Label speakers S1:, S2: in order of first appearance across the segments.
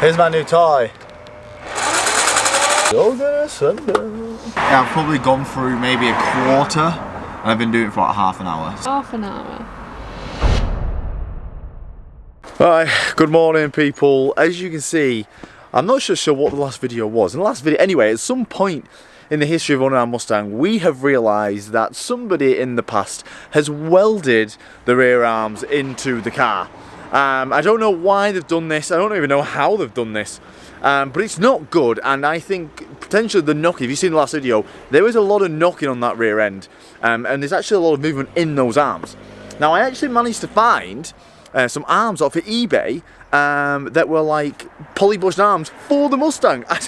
S1: Here's my new toy. Yeah, I've probably gone through maybe a quarter, and I've been doing it for like half an hour.
S2: Half an hour.
S1: Right, good morning people. As you can see, I'm not sure what the last video was. In the last video, anyway, at some point in the history of owning our Mustang, we have realised that somebody in the past has welded the rear arms into the car. I don't know why they've done this, I don't even know how they've done this, but it's not good, and I think potentially the knocking, if you've seen the last video, there was a lot of knocking on that rear end, and there's actually a lot of movement in those arms. Now I actually managed to find some arms off of eBay that were like polybushed arms for the Mustang. I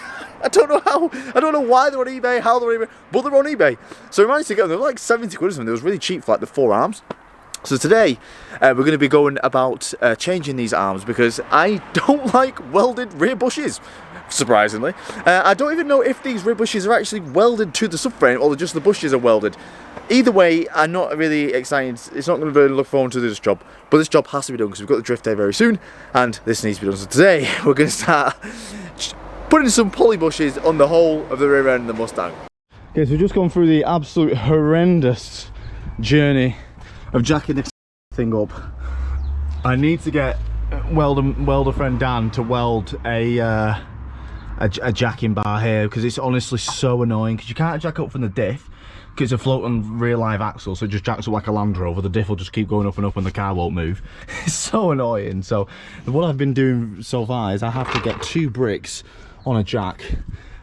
S1: don't know how, I don't know why they're on eBay, how they're on eBay, but they're on eBay. So we managed to get them, they were like 70 quid or something, they was really cheap for like the 4 arms. So today, we're going to be going about changing these arms because I don't like welded rear bushes, surprisingly. I don't even know if these rear bushes are actually welded to the subframe or just the bushes are welded. Either way, I'm not really excited. It's not going to really look forward to this job, but this job has to be done because we've got the drift day very soon and this needs to be done. So today, we're going to start putting some poly bushes on the whole of the rear end of the Mustang. Okay, so we've just gone through the absolute horrendous journey of jacking this thing up. I need to get welder friend Dan to weld a jacking bar here because it's honestly so annoying because you can't jack up from the diff because it's a floating rear live axle, so it just jacks up like a Land Rover. The diff will just keep going up and up and the car won't move. It's so annoying. So what I've been doing so far is I have to get 2 bricks on a jack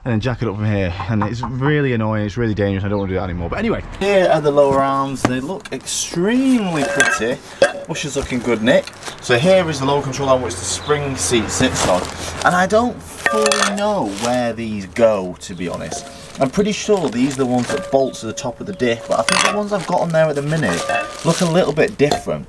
S1: and then jack it up from here, and it's really annoying, it's really dangerous, I don't want to do that anymore. But anyway, here are the lower arms. They look extremely pretty. Bush is looking good, Nick. So here is the lower control arm which the spring seat sits on, and I don't fully know where these go, to be honest. I'm pretty sure these are the ones that bolt to the top of the diff, but I think the ones I've got on there at the minute look a little bit different.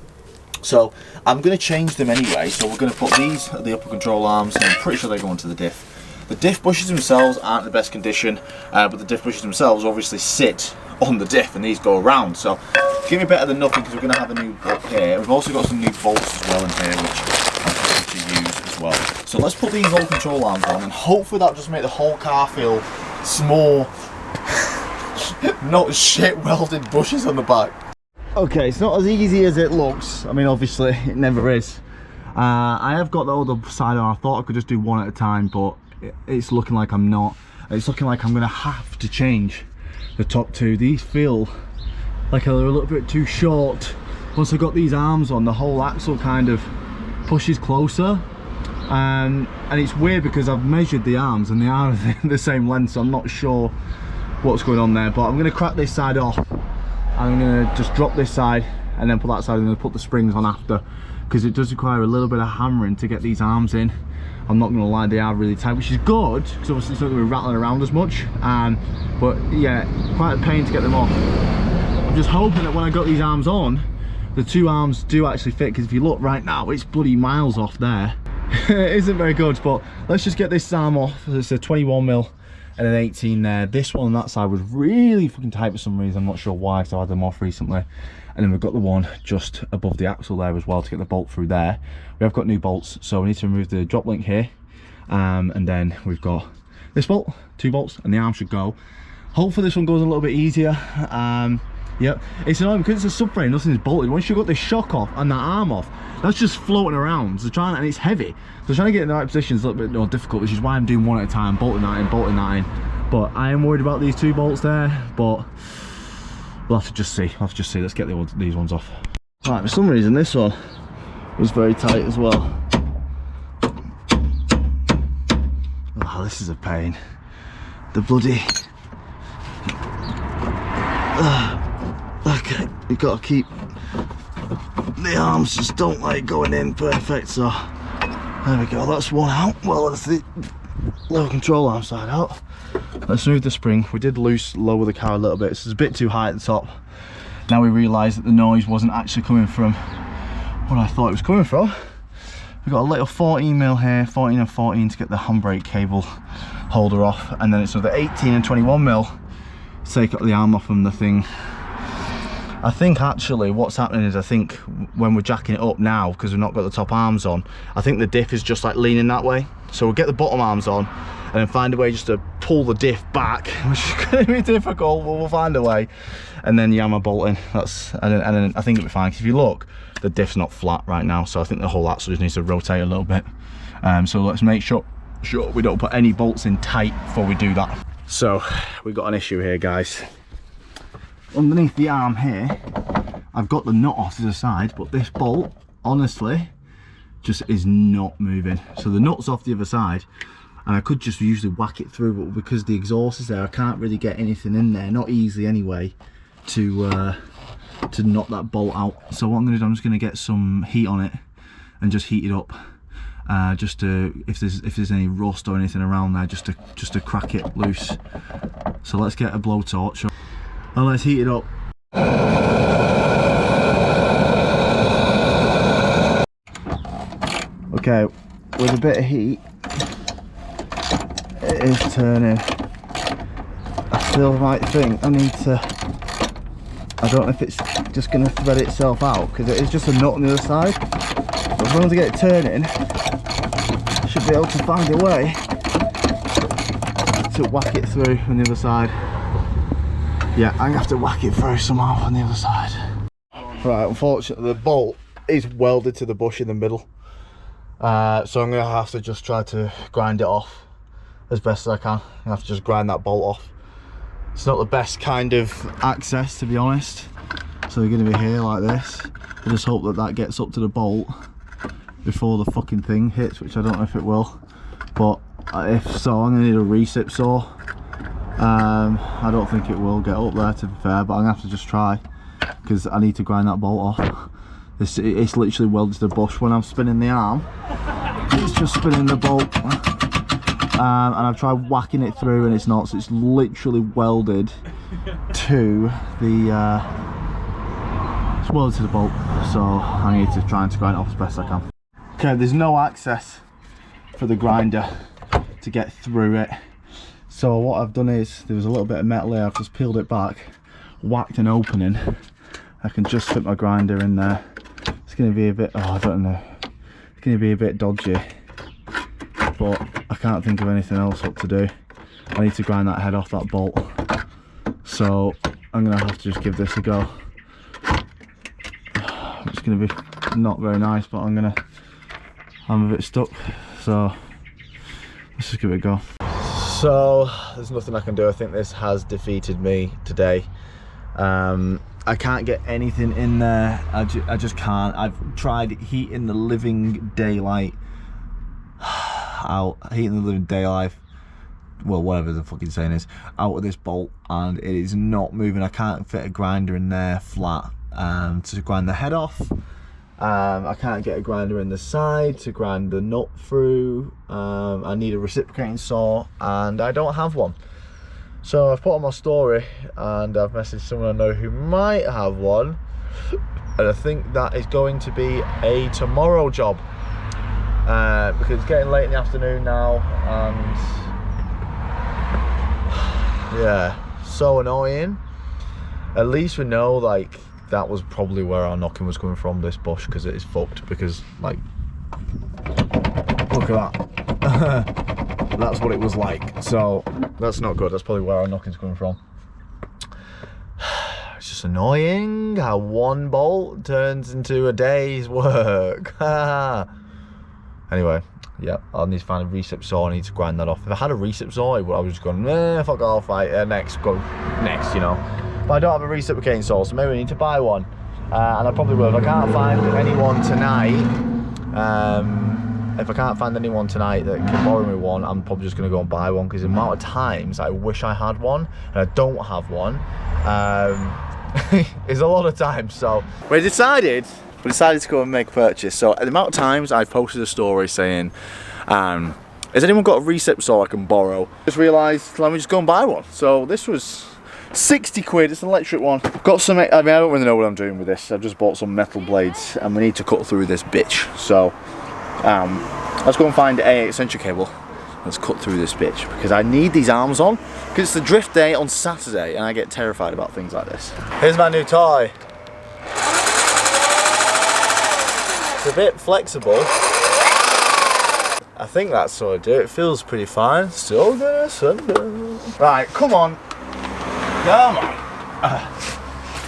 S1: So I'm going to change them anyway. So we're going to put these at the upper control arms, and I'm pretty sure they go into the diff. The diff bushes themselves aren't in the best condition, but the diff bushes themselves obviously sit on the diff and these go around. So give me better than nothing because we're going to have a new bolt here. We've also got some new bolts as well in here which I'm happy to use as well. So let's put these whole control arms on and hopefully that'll just make the whole car feel small, not shit welded bushes on the back. Okay, it's not as easy as it looks. I mean obviously it never is. I have got the other side on. I thought I could just do one at a time, but it's looking like I'm not. It's looking like I'm gonna have to change the top 2. These feel like they're a little bit too short. Once I got these arms on, the whole axle kind of pushes closer, and it's weird because I've measured the arms and they are the same length, so I'm not sure what's going on there. But I'm gonna crack this side off and I'm gonna just drop this side and then put that side and then put the springs on after, because it does require a little bit of hammering to get these arms in. I'm not gonna lie, they are really tight, which is good because obviously it's not gonna be rattling around as much. But yeah, quite a pain to get them off. I'm just hoping that when I got these arms on, the 2 arms do actually fit, because if you look right now, it's bloody miles off there. It isn't very good, but let's just get this arm off. It's a 21mm and an 18 there. This one on that side was really fucking tight for some reason. I'm not sure why, so I had them off recently. And then we've got the one just above the axle there as well to get the bolt through there. We have got new bolts, so we need to remove the drop link here. And then we've got this bolt, 2 bolts, and the arm should go. Hopefully this one goes a little bit easier. Yep, it's annoying because it's a subframe, nothing's bolted. Once you've got this shock off and that arm off, that's just floating around. So and it's heavy. So trying to get it in the right position is a little bit more difficult, which is why I'm doing one at a time, bolting that in, bolting that in. But I am worried about these 2 bolts there, but we'll have to just see. Let's get these ones off. Right, for some reason this one was very tight as well. Oh, this is a pain. The bloody... okay, you've got to keep... The arms just don't like going in perfect, so... There we go, that's one out. Well, that's the lower control arm side out. Let's move the spring. We did lower the car a little bit, so it's a bit too high at the top. Now we realise that the noise wasn't actually coming from what I thought it was coming from. We've got a little 14mm here, 14 and 14 to get the handbrake cable holder off, and then it's another 18 and 21mm to take the arm off from the thing. I think actually what's happening is, I think when we're jacking it up now, because we've not got the top arms on, I think the diff is just like leaning that way. So we'll get the bottom arms on and then find a way just to pull the diff back, which is going to be difficult, but we'll find a way. And then yam a bolt in. And then I think it'll be fine, because if you look, the diff's not flat right now, so I think the whole axle just needs to rotate a little bit. So let's make sure we don't put any bolts in tight before we do that. So we've got an issue here, guys. Underneath the arm here, I've got the nut off to the side, but this bolt, honestly, just is not moving. So the nut's off the other side, and I could just usually whack it through, but because the exhaust is there, I can't really get anything in there, not easily anyway, to knock that bolt out. So what I'm going to do, I'm just going to get some heat on it and just heat it up, just to, if there's any rust or anything around there, just to crack it loose. So let's get a blowtorch and let's heat it up. Okay, with a bit of heat, it is turning. I still might think I need to, I don't know if it's just going to thread itself out, because it is just a nut on the other side. But as long as I get it turning, I should be able to find a way to whack it through on the other side. Yeah, I'm going to have to whack it through somehow on the other side. Right, unfortunately the bolt is welded to the bush in the middle. So I'm going to have to just try to grind it off as best as I can. I have to just grind that bolt off. It's not the best kind of access, to be honest. So they're going to be here like this. I just hope that that gets up to the bolt before the fucking thing hits, which I don't know if it will. But if so, I'm going to need a recip saw. I don't think it will get up there, to be fair, but I'm going to have to just try, because I need to grind that bolt off. It's literally welded to the bush. When I'm spinning the arm, it's just spinning the bolt. And I've tried whacking it through and it's not, so it's literally welded to the it's welded to the bolt, so I need to try and grind it off as best I can. Okay, there's no access for the grinder to get through it, so what I've done is, there was a little bit of metal here, I've just peeled it back, whacked an opening. I can just fit my grinder in there. It's going to be a bit, I don't know, it's going to be a bit dodgy, but I can't think of anything else what to do. I need to grind that head off that bolt, so I'm going to have to just give this a go. It's going to be not very nice, but I'm a bit stuck, so let's just give it a go. So there's nothing I can do. I think this has defeated me today. I can't get anything in there. I just can't. I've tried heating the living daylight out, heating the living daylight, well, whatever the fucking saying is, out of this bolt, and it is not moving. I can't fit a grinder in there flat to grind the head off. I can't get a grinder in the side to grind the nut through. I need a reciprocating saw, and I don't have one. So I've put on my story and I've messaged someone I know who might have one, and I think that is going to be a tomorrow job, because it's getting late in the afternoon now, and yeah, so annoying. At least we know, like, that was probably where our knocking was coming from, this bush, because it is fucked, because, like, look at that. That's what it was like, so that's not good. That's probably where our knocking's coming from. It's just annoying how one bolt turns into a day's work. Anyway, yeah, I'll need to find a recip saw. I need to grind that off. If I had a recip saw, I would just go, fuck off, right, next, go next, you know. But I don't have a reciprocating saw, so maybe I need to buy one. And I probably will. If I can't find anyone tonight, that can borrow me one, I'm probably just going to go and buy one, because the amount of times I wish I had one and I don't have one is a lot of times. So we decided to go and make a purchase. So the amount of times I posted a story saying, has anyone got a recip saw I can borrow? Just realised, let me just go and buy one. So this was 60 quid, it's an electric one. I've got some, I mean, I don't really know what I'm doing with this. I've just bought some metal blades and we need to cut through this bitch. So let's go and find a extension cable. Let's cut through this bitch, because I need these arms on, because it's the drift day on Saturday and I get terrified about things like this. Here's my new toy. It's a bit flexible. I think that's sort of it. It feels pretty fine. Still gonna sunburn. Right, come on. Come on.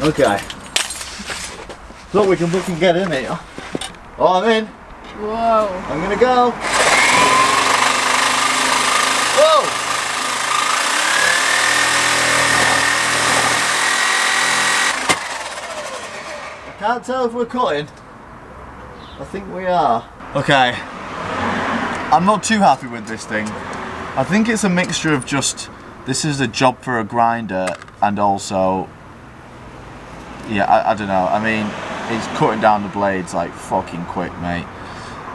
S1: Okay. Look, we can get in here. Oh, I'm in.
S2: Whoa.
S1: I'm gonna go. Whoa! I can't tell if we're cutting. I think we are. Okay. I'm not too happy with this thing. I think it's a mixture of just, this is a job for a grinder, and also, yeah, I don't know. I mean, it's cutting down the blades like fucking quick, mate.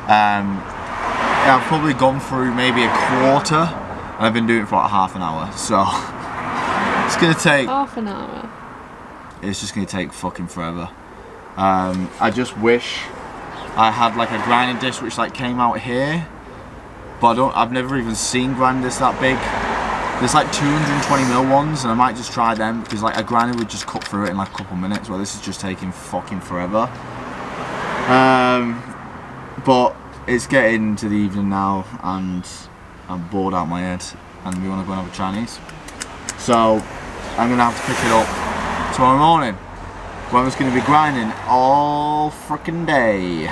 S1: Yeah, I've probably gone through maybe a quarter, and I've been doing it for like half an hour, so it's gonna take
S2: half an hour.
S1: It's just gonna take fucking forever. I just wish I had like a grinding disc which like came out here, but I've never even seen grinding discs that big. There's like 220mm ones, and I might just try them, because like a grinder would just cut through it in like a couple minutes, while this is just taking fucking forever. But it's getting to the evening now, and I'm bored out my head, and we want to go and have a Chinese. So I'm gonna have to pick it up tomorrow morning, when I'm just gonna be grinding all freaking day.